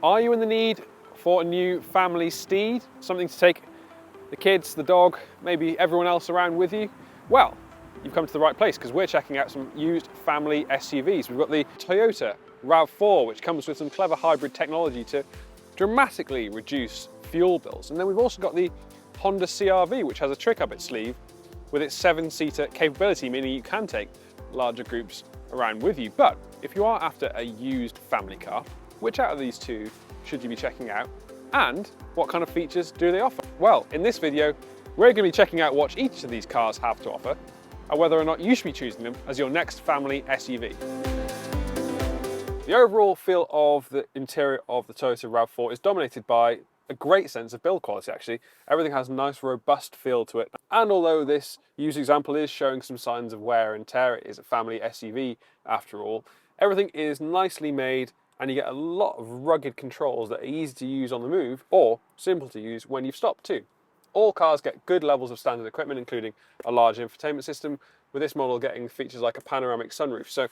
Are you in the need for a new family steed? Something to take the kids, the dog, maybe everyone else around with you? Well, you've come to the right place because we're checking out some used family SUVs. We've got the Toyota RAV4, which comes with some clever hybrid technology to dramatically reduce fuel bills. And then we've also got the Honda CR-V, which has a trick up its sleeve with its 7-seater capability, meaning you can take larger groups around with you. But if you are after a used family car, which out of these two should you be checking out? And what kind of features do they offer? Well, in this video, we're going to be checking out what each of these cars have to offer and whether or not you should be choosing them as your next family SUV. The overall feel of the interior of the Toyota RAV4 is dominated by a great sense of build quality, actually. Everything has a nice, robust feel to it. And although this used example is showing some signs of wear and tear, it is a family SUV after all, everything is nicely made and you get a lot of rugged controls that are easy to use on the move or simple to use when you've stopped too. All cars get good levels of standard equipment, including a large infotainment system, with this model getting features like a panoramic sunroof. So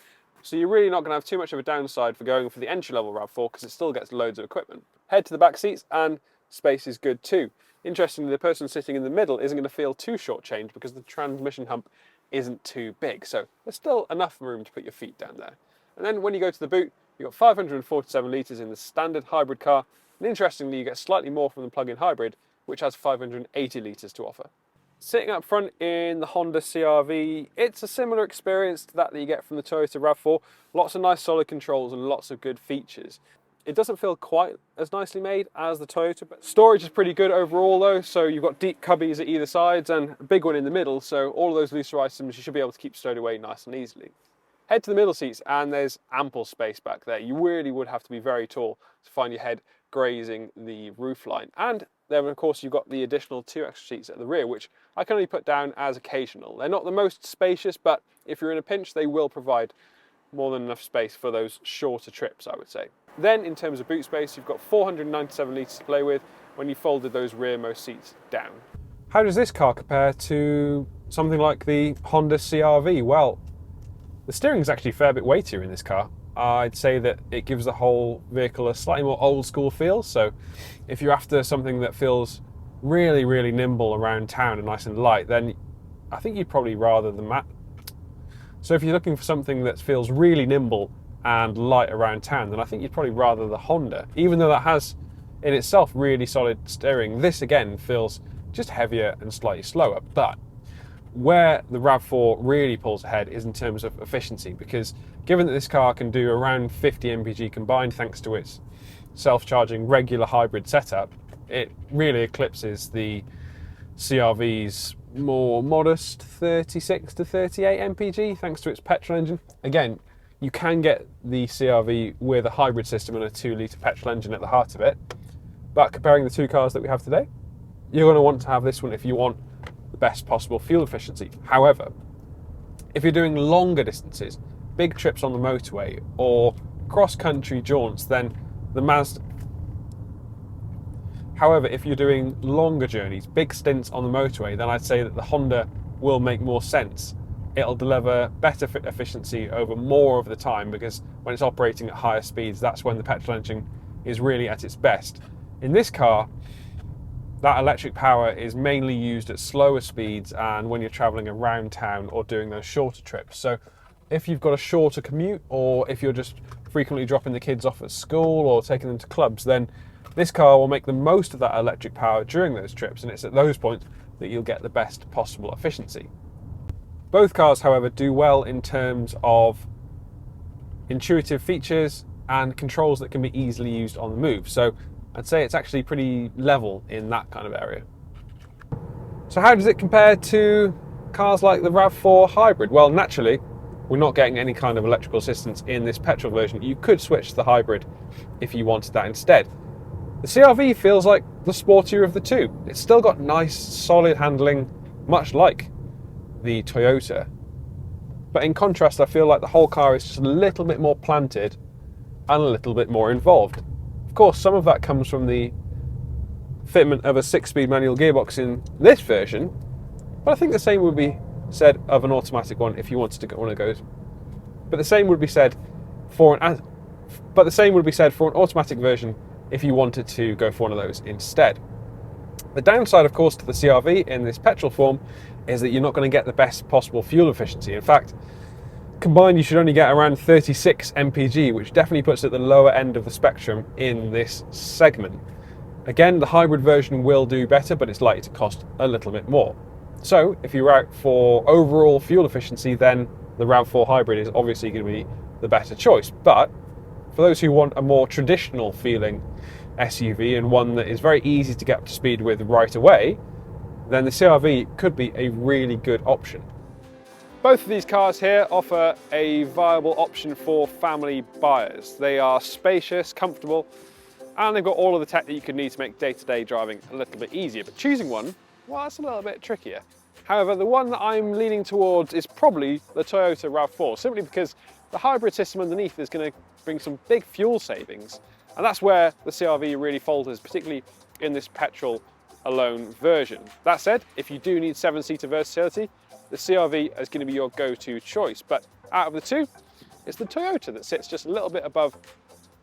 you're really not going to have too much of a downside for going for the entry-level RAV4 because it still gets loads of equipment. Head to the back seats and space is good too. Interestingly, the person sitting in the middle isn't going to feel too shortchanged because the transmission hump isn't too big. So there's still enough room to put your feet down there. And then when you go to the boot, you've got 547 litres in the standard hybrid car. And interestingly, you get slightly more from the plug-in hybrid, which has 580 litres to offer. Sitting up front in the Honda CR-V, it's a similar experience to that you get from the Toyota RAV4. Lots of nice solid controls and lots of good features. It doesn't feel quite as nicely made as the Toyota, but storage is pretty good overall though. So you've got deep cubbies at either sides and a big one in the middle. So all of those looser items you should be able to keep stowed away nice and easily. Head to the middle seats and there's ample space back there. You really would have to be very tall to find your head grazing the roofline. And then of course you've got the additional 2 extra seats at the rear, which I can only put down as occasional. They're not the most spacious, but if you're in a pinch, they will provide more than enough space for those shorter trips, I would say. Then in terms of boot space, you've got 497 litres to play with when you folded those rearmost seats down. How does this car compare to something like the Honda CR-V? Well, the steering is actually a fair bit weightier in this car. I'd say that it gives the whole vehicle a slightly more old school feel. So if you're after something that feels really, really nimble around town and nice and light, then I think you'd probably rather the Matt. So if you're looking for something that feels really nimble and light around town, then I think you'd probably rather the Honda. Even though that has in itself really solid steering, this again feels just heavier and slightly slower. But where the RAV4 really pulls ahead is in terms of efficiency, because given that this car can do around 50 mpg combined thanks to its self-charging regular hybrid setup, it really eclipses the CR-V's more modest 36 to 38 mpg thanks to its petrol engine. Again, you can get the CR-V with a hybrid system and a 2-litre petrol engine at the heart of it, but comparing the two cars that we have today, you're going to want to have this one if you want the best possible fuel efficiency. However, if you're doing longer distances, big trips on the motorway or cross-country jaunts, then the Mazda. However, if you're doing longer journeys, big stints on the motorway, then I'd say that the Honda will make more sense. It'll deliver better efficiency over more of the time because when it's operating at higher speeds, that's when the petrol engine is really at its best. In this car, that electric power is mainly used at slower speeds and when you're traveling around town or doing those shorter trips. So if you've got a shorter commute or if you're just frequently dropping the kids off at school or taking them to clubs, then this car will make the most of that electric power during those trips, and it's at those points that you'll get the best possible efficiency. Both cars, however, do well in terms of intuitive features and controls that can be easily used on the move. So I'd say it's actually pretty level in that kind of area. So how does it compare to cars like the RAV4 hybrid? Well, naturally, we're not getting any kind of electrical assistance in this petrol version. You could switch to the hybrid if you wanted that instead. The CR-V feels like the sportier of the two. It's still got nice, solid handling, much like the Toyota. But in contrast, I feel like the whole car is just a little bit more planted and a little bit more involved. Of course, some of that comes from the fitment of a 6-speed manual gearbox in this version, but I think the same would be said of an automatic one if you wanted to get one of those. But the same would be said for an automatic version if you wanted to go for one of those instead. The downside, of course, to the CR-V in this petrol form is that you're not going to get the best possible fuel efficiency. In fact, combined you should only get around 36 mpg, which definitely puts it at the lower end of the spectrum in this segment. Again, the hybrid version will do better, but it's likely to cost a little bit more. So if you're out for overall fuel efficiency, then the RAV4 hybrid is obviously going to be the better choice. But for those who want a more traditional feeling SUV and one that is very easy to get up to speed with right away, then the CR-V could be a really good option. Both of these cars here offer a viable option for family buyers. They are spacious, comfortable, and they've got all of the tech that you could need to make day-to-day driving a little bit easier. But choosing one, well, that's a little bit trickier. However, the one that I'm leaning towards is probably the Toyota RAV4, simply because the hybrid system underneath is going to bring some big fuel savings. And that's where the CR-V really falters, particularly in this petrol alone version. That said, if you do need 7-seater versatility, the CR-V is going to be your go-to choice. But out of the two, it's the Toyota that sits just a little bit above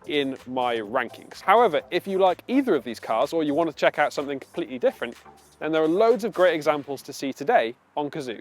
in my rankings. However, if you like either of these cars or you want to check out something completely different, then there are loads of great examples to see today on Cazoo.